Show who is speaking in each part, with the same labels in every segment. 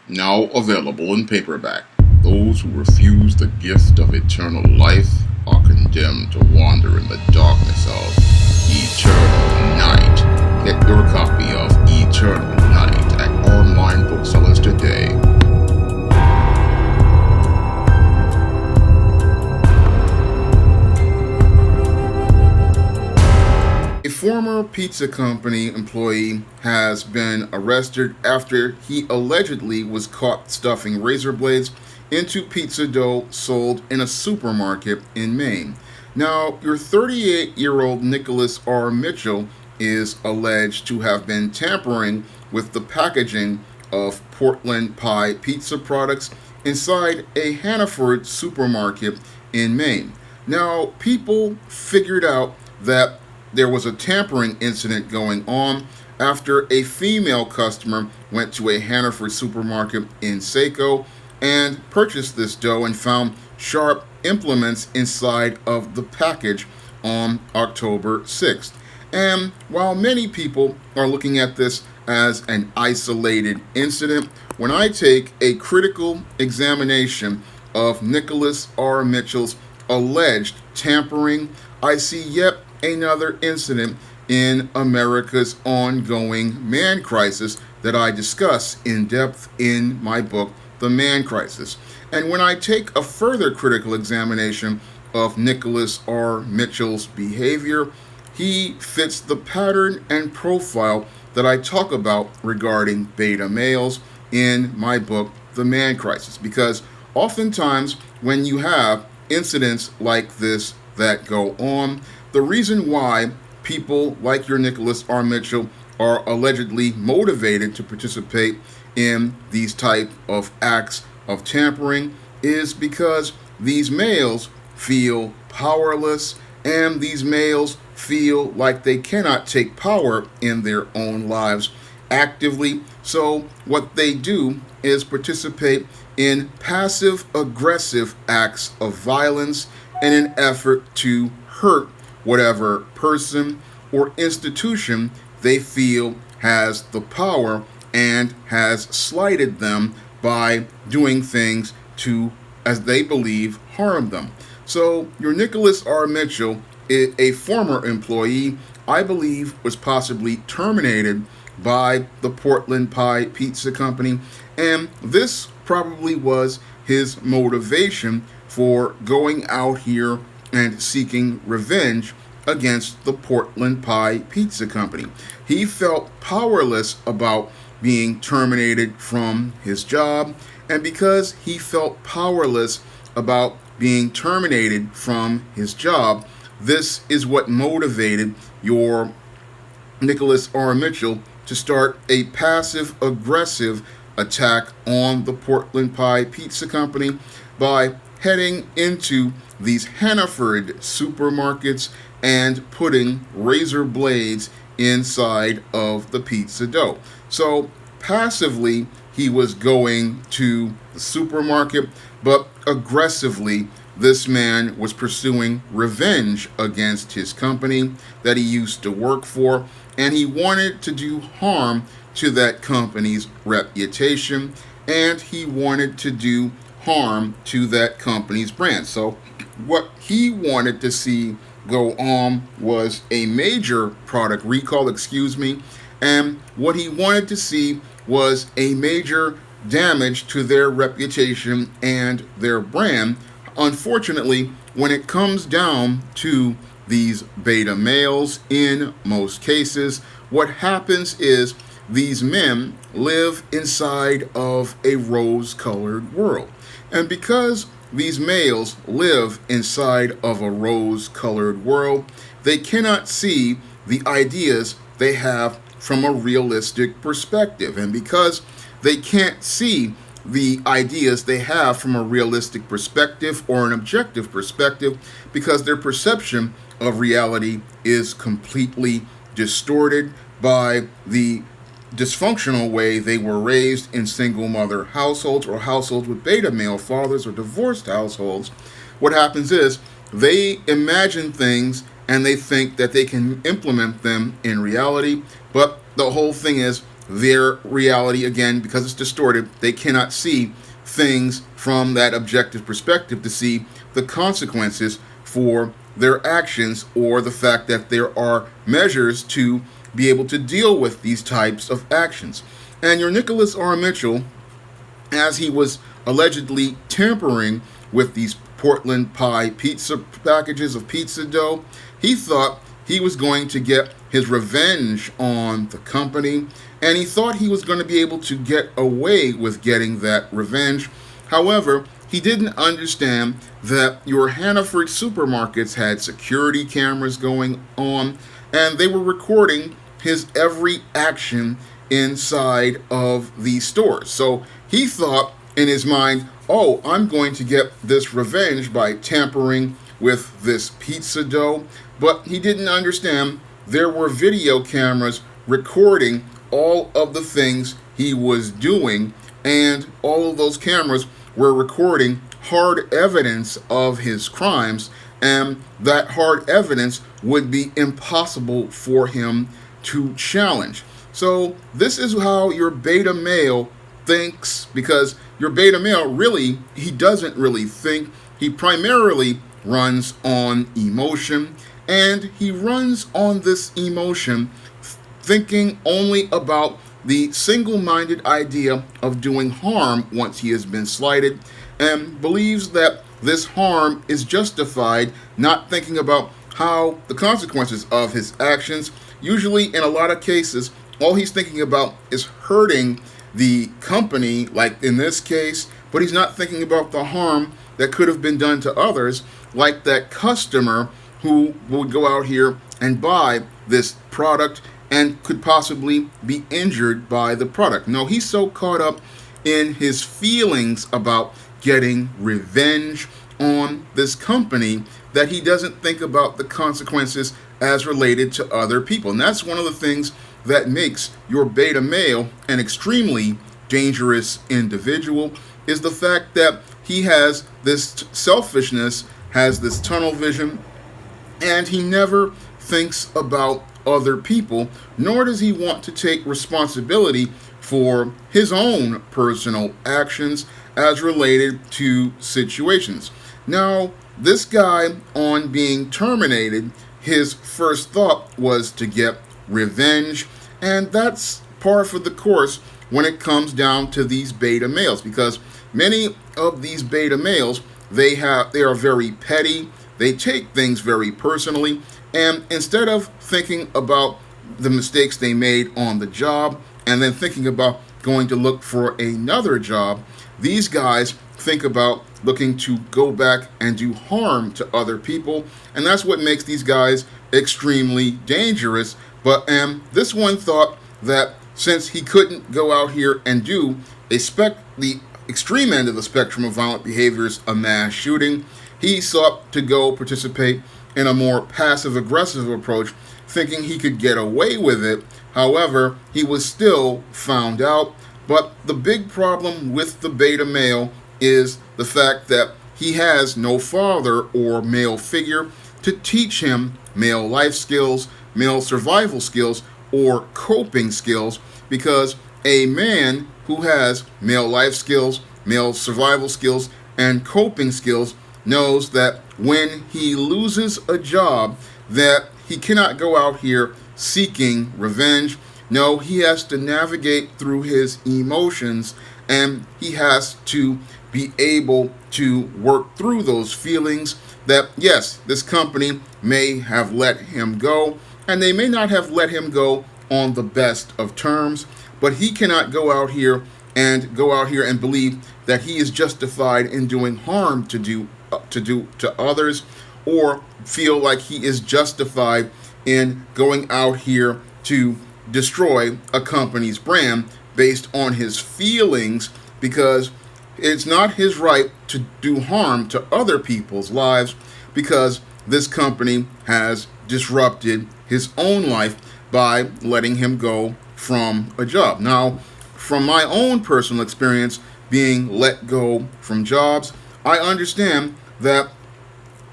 Speaker 1: Now available in paperback. Those who refuse the gift of eternal life are condemned to wander in the darkness of eternal night. Get your copy of Eternal Night at online booksellers today. A former pizza company employee has been arrested after he allegedly was caught stuffing razor blades into pizza dough sold in a supermarket in Maine. Now, your 38-year-old Nicholas R. Mitchell is alleged to have been tampering with the packaging of Portland Pie pizza products inside a Hannaford supermarket in Maine. Now, people figured out that there was a tampering incident going on after a female customer went to a Hannaford supermarket in Saco and purchased this dough and found sharp implements inside of the package on October 6th. And while many people are looking at this as an isolated incident, when I take a critical examination of Nicholas R. Mitchell's alleged tampering, I see yet another incident in America's ongoing man crisis that I discuss in depth in my book, The Man Crisis. And when I take a further critical examination of Nicholas R. Mitchell's behavior, he fits the pattern and profile that I talk about regarding beta males in my book, The Man Crisis. Because oftentimes when you have incidents like this that go on, the reason why people like your Nicholas R. Mitchell are allegedly motivated to participate in these type of acts of tampering is because these males feel powerless and these males feel like they cannot take power in their own lives actively. So what they do is participate in passive aggressive acts of violence in an effort to hurt whatever person or institution they feel has the power and has slighted them by doing things to, as they believe, harm them. So your Nicholas R. Mitchell, a former employee, I believe was possibly terminated by the Portland Pie Pizza Company, and this probably was his motivation for going out here and seeking revenge against the Portland Pie Pizza Company. He felt powerless about being terminated from his job, and because he felt powerless about being terminated from his job, this is what motivated your Nicholas R. Mitchell to start a passive aggressive attack on the Portland Pie Pizza Company by heading into these Hannaford supermarkets and putting razor blades inside of the pizza dough. So passively, he was going to the supermarket, but aggressively, this man was pursuing revenge against his company that he used to work for, and he wanted to do harm to that company's reputation, and he wanted to do harm to that company's brand. So what he wanted to see go on was a major product recall, and what he wanted to see was a major damage to their reputation and their brand. Unfortunately, when it comes down to these beta males, in most cases, what happens is these men live inside of a rose-colored world. And because these males live inside of a rose-colored world, they cannot see the ideas they have from a realistic perspective. And because they can't see the ideas they have from a realistic perspective or an objective perspective, because their perception of reality is completely distorted by the dysfunctional way they were raised in single mother households or households with beta male fathers or divorced households. What happens is they imagine things and they think that they can implement them in reality, but the whole thing is their reality, again, because it's distorted, they cannot see things from that objective perspective to see the consequences for their actions, or the fact that there are measures to be able to deal with these types of actions. And your Nicholas R. Mitchell, as he was allegedly tampering with these Portland pie pizza packages of pizza dough, he thought he was going to get his revenge on the company, and he thought he was going to be able to get away with getting that revenge. However, he didn't understand that your Hannaford supermarkets had security cameras going on, and they were recording his every action inside of these stores. So he thought in his mind, oh, I'm going to get this revenge by tampering with this pizza dough. But he didn't understand there were video cameras recording all of the things he was doing, and all of those cameras were recording hard evidence of his crimes, and that hard evidence would be impossible for him to challenge. So this is how your beta male thinks, because your beta male, really, he doesn't really think. He primarily runs on emotion, and he runs on this emotion thinking only about the single-minded idea of doing harm once he has been slighted, and believes that this harm is justified, not thinking about how the consequences of his actions. Usually, in a lot of cases, all he's thinking about is hurting the company, like in this case, but he's not thinking about the harm that could have been done to others, like that customer who would go out here and buy this product and could possibly be injured by the product. No, he's so caught up in his feelings about getting revenge on this company that he doesn't think about the consequences as related to other people. And that's one of the things that makes your beta male an extremely dangerous individual, is the fact that he has this selfishness, has this tunnel vision, and he never thinks about other people, nor does he want to take responsibility for his own personal actions as related to situations. Now, this guy, on being terminated, his first thought was to get revenge, and that's par for the course when it comes down to these beta males, because many of these beta males, they are very petty, they take things very personally, and instead of thinking about the mistakes they made on the job and then thinking about going to look for another job, these guys think about looking to go back and do harm to other people, and that's what makes these guys extremely dangerous. But this one thought that since he couldn't go out here and do the extreme end of the spectrum of violent behaviors, a mass shooting, he sought to go participate in a more passive-aggressive approach, thinking he could get away with it. However, he was still found out. But the big problem with the beta male is the fact that he has no father or male figure to teach him male life skills, male survival skills, or coping skills, because a man who has male life skills, male survival skills, and coping skills knows that when he loses a job, that he cannot go out here seeking revenge. No, he has to navigate through his emotions, and he has to be able to work through those feelings that, yes, this company may have let him go, and they may not have let him go on the best of terms, but he cannot go out here and believe that he is justified in doing harm to others, or feel like he is justified in going out here to destroy a company's brand based on his feelings, because it's not his right to do harm to other people's lives, because this company has disrupted his own life by letting him go from a job. Now, from my own personal experience being let go from jobs, I understand that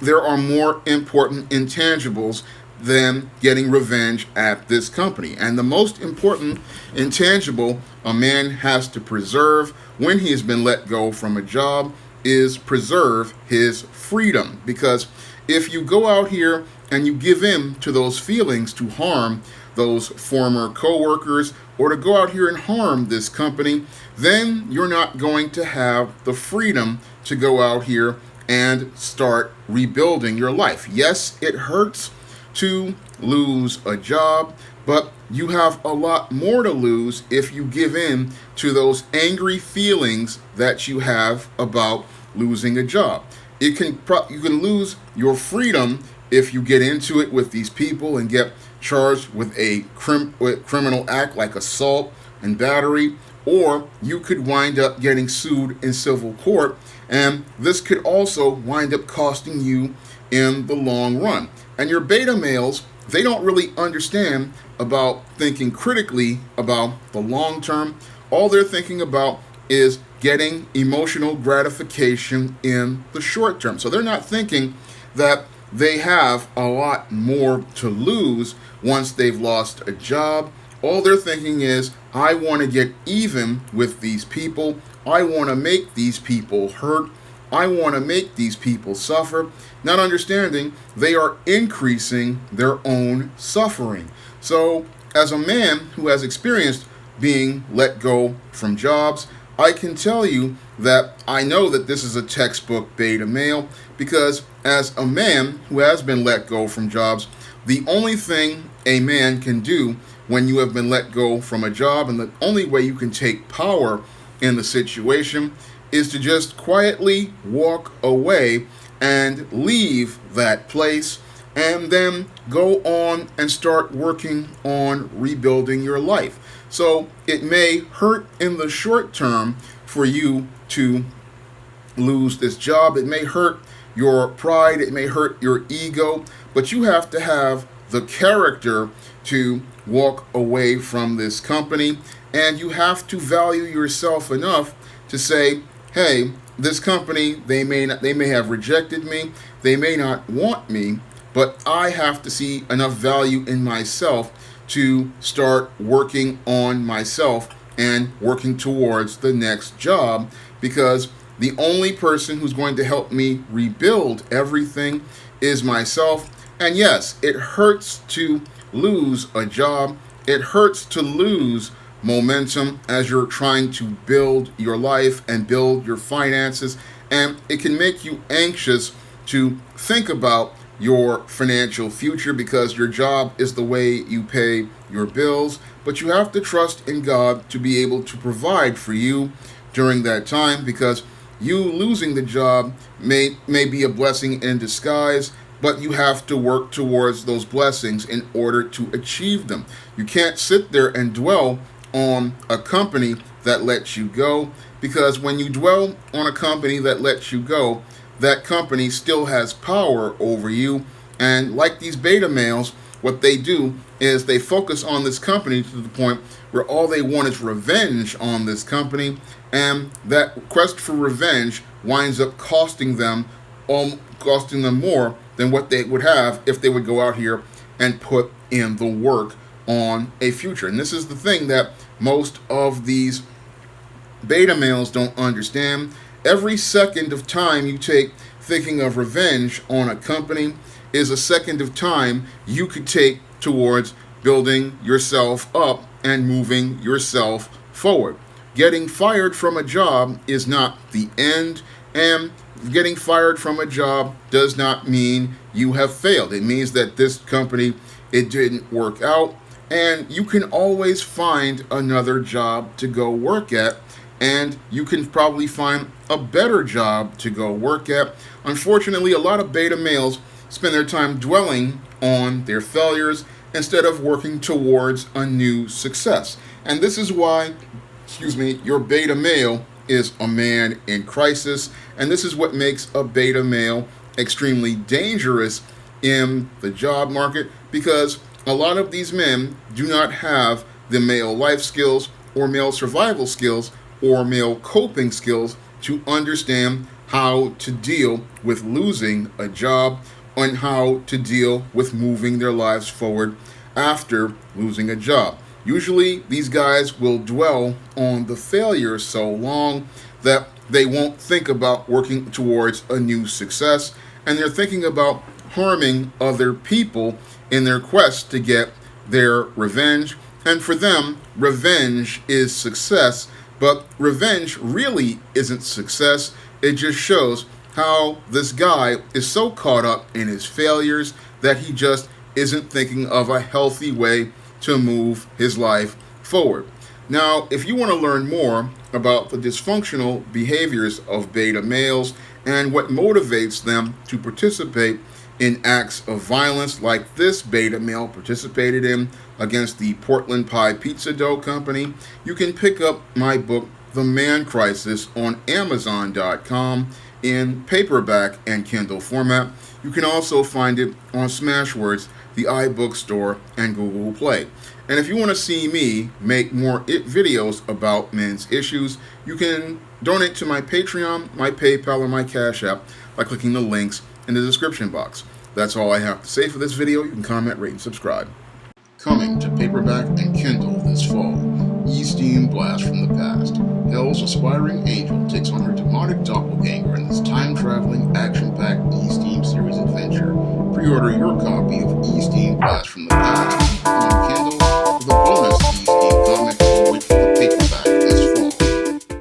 Speaker 1: there are more important intangibles than getting revenge at this company. And the most important intangible a man has to preserve when he has been let go from a job is preserve his freedom. Because if you go out here and you give in to those feelings to harm those former coworkers or to go out here and harm this company, then you're not going to have the freedom to go out here and start rebuilding your life. Yes, it hurts to lose a job, but you have a lot more to lose if you give in to those angry feelings that you have about losing a job. You can lose your freedom if you get into it with these people and get charged with a criminal act like assault and battery, or you could wind up getting sued in civil court, and this could also wind up costing you in the long run. And your beta males, they don't really understand about thinking critically about the long term. All they're thinking about is getting emotional gratification in the short term. So they're not thinking that they have a lot more to lose once they've lost a job. All they're thinking is, I want to get even with these people. I want to make these people hurt. I want to make these people suffer. Not understanding they are increasing their own suffering. So as a man who has experienced being let go from jobs, I can tell you that I know that this is a textbook beta male, because as a man who has been let go from jobs, the only thing a man can do when you have been let go from a job, and the only way you can take power in the situation, is to just quietly walk away and leave that place, and then go on and start working on rebuilding your life. So it may hurt in the short term for you to lose this job. It may hurt your pride. It may hurt your ego. But you have to have the character to walk away from this company. And you have to value yourself enough to say, hey, this company, they may have rejected me. They may not want me. But I have to see enough value in myself to start working on myself and working towards the next job, because the only person who's going to help me rebuild everything is myself. And yes, it hurts to lose a job. It hurts to lose momentum as you're trying to build your life and build your finances. And it can make you anxious to think about your financial future, because your job is the way you pay your bills. But you have to trust in God to be able to provide for you during that time, because you losing the job may be a blessing in disguise, but you have to work towards those blessings in order to achieve them. You can't sit there and dwell on a company that lets you go, because when you dwell on a company that lets you go, that company still has power over you. And like these beta males, what they do is they focus on this company to the point where all they want is revenge on this company, and that quest for revenge winds up costing them more than what they would have if they would go out here and put in the work on a future. And this is the thing that most of these beta males don't understand. Every second of time you take thinking of revenge on a company is a second of time you could take towards building yourself up and moving yourself forward. Getting fired from a job is not the end, and getting fired from a job does not mean you have failed. It means that this company, it didn't work out, and you can always find another job to go work at, and you can probably find a better job to go work at. Unfortunately, a lot of beta males spend their time dwelling on their failures instead of working towards a new success. And this is why, your beta male is a man in crisis. And this is what makes a beta male extremely dangerous in the job market, because a lot of these men do not have the male life skills or male survival skills or male coping skills to understand how to deal with losing a job on how to deal with moving their lives forward after losing a job. Usually, these guys will dwell on the failure so long that they won't think about working towards a new success, and they're thinking about harming other people in their quest to get their revenge. And for them, revenge is success, but revenge really isn't success. It just shows how this guy is so caught up in his failures that he just isn't thinking of a healthy way to move his life forward. Now, if you want to learn more about the dysfunctional behaviors of beta males and what motivates them to participate in acts of violence like this beta male participated in against the Portland Pie Pizza Dough Company, you can pick up my book, The Man Crisis, on Amazon.com in paperback and Kindle format. You can also find it on Smashwords, the iBook Store, and Google Play. And if you want to see me make more videos about men's issues, you can donate to my Patreon, my PayPal, or my Cash App by clicking the links in the description box. That's all I have to say for this video. You can comment, rate, and subscribe. Coming to paperback and Kindle this fall, E-Steam Blast from the Past. Hell's aspiring angel takes on her demonic doppelganger in this time-traveling, action-packed E-Steam series adventure. Pre-order your copy of E-Steam Blast from the Past on